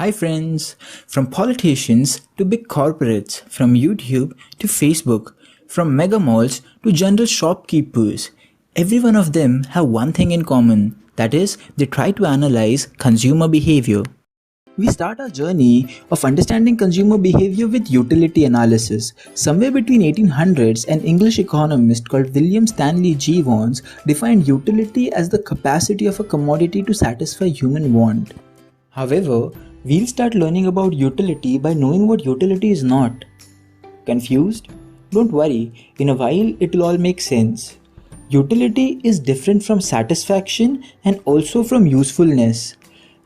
Hi friends, from politicians to big corporates, from YouTube to Facebook, from mega malls to general shopkeepers, every one of them have one thing in common, that is, they try to analyze consumer behavior. We start our journey of understanding consumer behavior with utility analysis. Somewhere between 1800s, an English economist called William Stanley Jevons defined utility as the capacity of a commodity to satisfy human want. However, we'll start learning about utility by knowing what utility is not. Confused? Don't worry, in a while it'll all make sense. Utility is different from satisfaction and also from usefulness.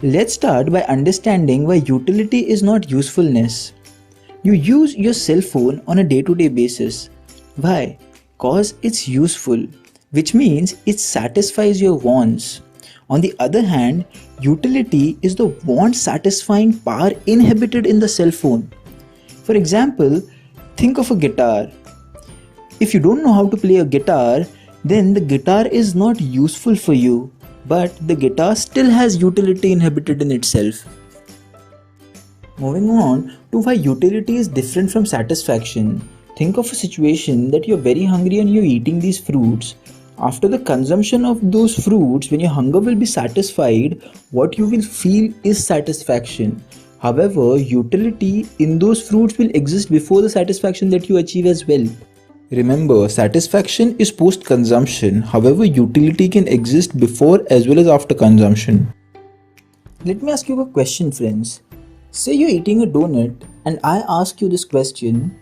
Let's start by understanding why utility is not usefulness. You use your cell phone on a day-to-day basis. Why? Cause it's useful, which means it satisfies your wants. On the other hand, utility is the want-satisfying power inhibited in the cell phone. For example, think of a guitar. If you don't know how to play a guitar, then the guitar is not useful for you, but the guitar still has utility inhibited in itself. Moving on to why utility is different from satisfaction. Think of a situation that you're very hungry and you're eating these fruits. After the consumption of those fruits, when your hunger will be satisfied, what you will feel is satisfaction. However, utility in those fruits will exist before the satisfaction that you achieve as well. Remember, satisfaction is post-consumption. However, utility can exist before as well as after consumption. Let me ask you a question, friends. Say you're eating a donut and I ask you this question.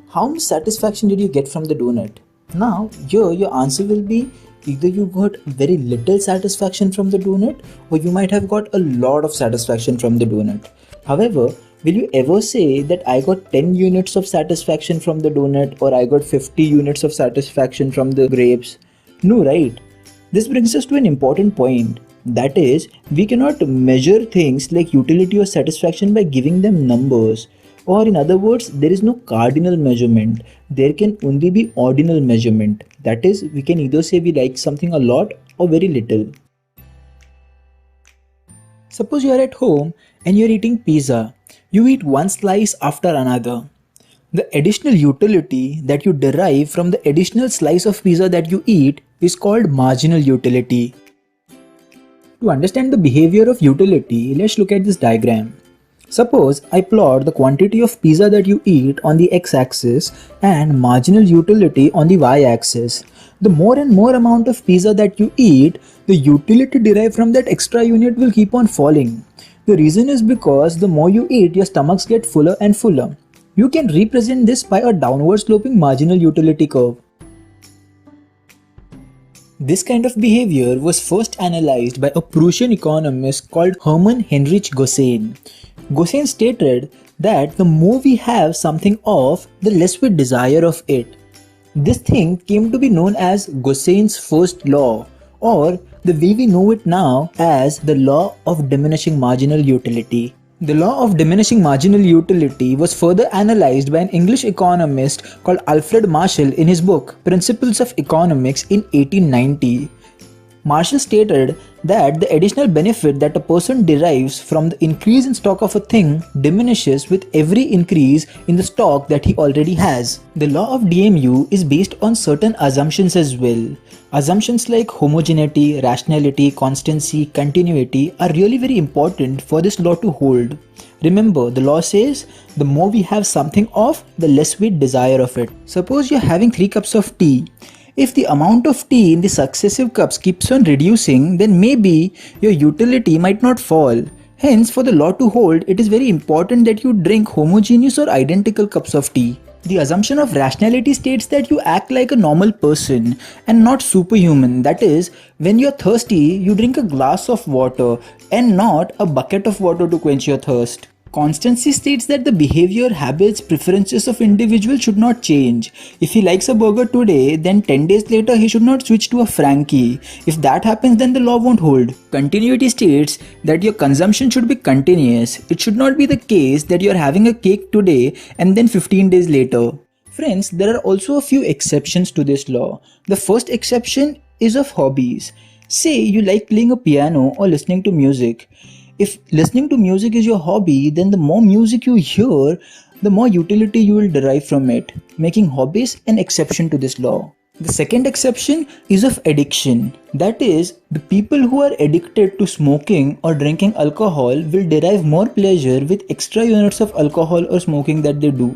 How much satisfaction did you get from the donut? Now, here your answer will be either you got very little satisfaction from the donut or you might have got a lot of satisfaction from the donut. However, will you ever say that I got 10 units of satisfaction from the donut or I got 50 units of satisfaction from the grapes? No, right? This brings us to an important point. That is, we cannot measure things like utility or satisfaction by giving them numbers. Or in other words, there is no cardinal measurement. There can only be ordinal measurement. That is, we can either say we like something a lot or very little. Suppose you are at home and you are eating pizza. You eat one slice after another. The additional utility that you derive from the additional slice of pizza that you eat is called marginal utility. To understand the behavior of utility, let's look at this diagram. Suppose I plot the quantity of pizza that you eat on the x-axis and marginal utility on the y-axis. The more and more amount of pizza that you eat, the utility derived from that extra unit will keep on falling. The reason is because the more you eat, your stomachs get fuller and fuller. You can represent this by a downward sloping marginal utility curve. This kind of behavior was first analyzed by a Prussian economist called Hermann Heinrich Gossein. Gossein stated that the more we have something of, the less we desire of it. This thing came to be known as Gossein's first law, or the way we know it now as the law of diminishing marginal utility. The law of diminishing marginal utility was further analyzed by an English economist called Alfred Marshall in his book Principles of Economics in 1890. Marshall stated that the additional benefit that a person derives from the increase in stock of a thing diminishes with every increase in the stock that he already has. The law of DMU is based on certain assumptions as well. Assumptions like homogeneity, rationality, constancy, continuity are really very important for this law to hold. Remember, the law says the more we have something of, the less we desire of it. Suppose you're having 3 cups of tea. If the amount of tea in the successive cups keeps on reducing, then maybe your utility might not fall. Hence, for the law to hold, it is very important that you drink homogeneous or identical cups of tea. The assumption of rationality states that you act like a normal person and not superhuman. That is, when you're thirsty, you drink a glass of water and not a bucket of water to quench your thirst. Constancy states that the behavior, habits, preferences of individuals should not change. If he likes a burger today, then 10 days later he should not switch to a Frankie. If that happens, then the law won't hold. Continuity states that your consumption should be continuous. It should not be the case that you are having a cake today and then 15 days later. Friends, there are also a few exceptions to this law. The first exception is of hobbies. Say you like playing a piano or listening to music. If listening to music is your hobby, then the more music you hear, the more utility you will derive from it, making hobbies an exception to this law. The second exception is of addiction. That is, the people who are addicted to smoking or drinking alcohol will derive more pleasure with extra units of alcohol or smoking that they do.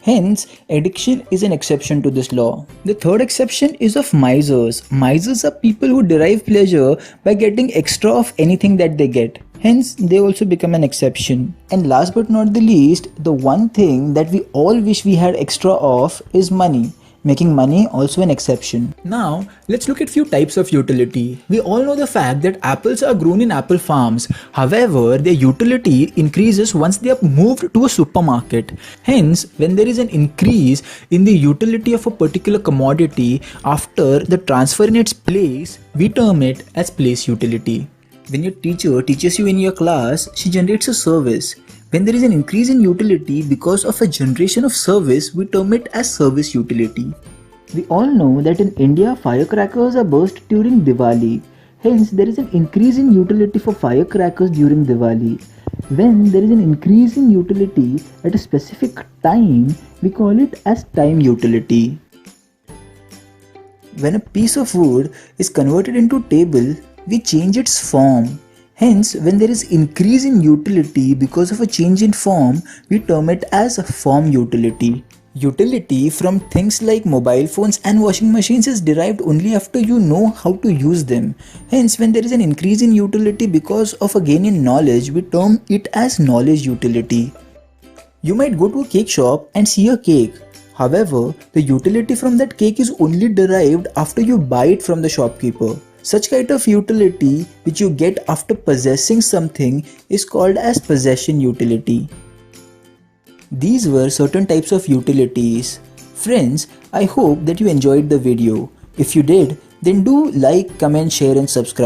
Hence, addiction is an exception to this law. The third exception is of misers. Misers are people who derive pleasure by getting extra of anything that they get. Hence, they also become an exception. And last but not the least, the one thing that we all wish we had extra of is money, making money also an exception. Now, let's look at few types of utility. We all know the fact that apples are grown in apple farms. However, their utility increases once they are moved to a supermarket. Hence, when there is an increase in the utility of a particular commodity after the transfer in its place, we term it as place utility. When your teacher teaches you in your class, she generates a service. When there is an increase in utility because of a generation of service, we term it as service utility. We all know that in India, firecrackers are burst during Diwali. Hence, there is an increase in utility for firecrackers during Diwali. When there is an increase in utility at a specific time, we call it as time utility. When a piece of wood is converted into table, we change its form. Hence, when there is increase in utility because of a change in form, we term it as form utility. Utility from things like mobile phones and washing machines is derived only after you know how to use them. Hence, when there is an increase in utility because of a gain in knowledge, we term it as knowledge utility. You might go to a cake shop and see a cake. However, the utility from that cake is only derived after you buy it from the shopkeeper. Such kind of utility which you get after possessing something is called as possession utility. These were certain types of utilities. Friends, I hope that you enjoyed the video. If you did, then do like, comment, share and subscribe.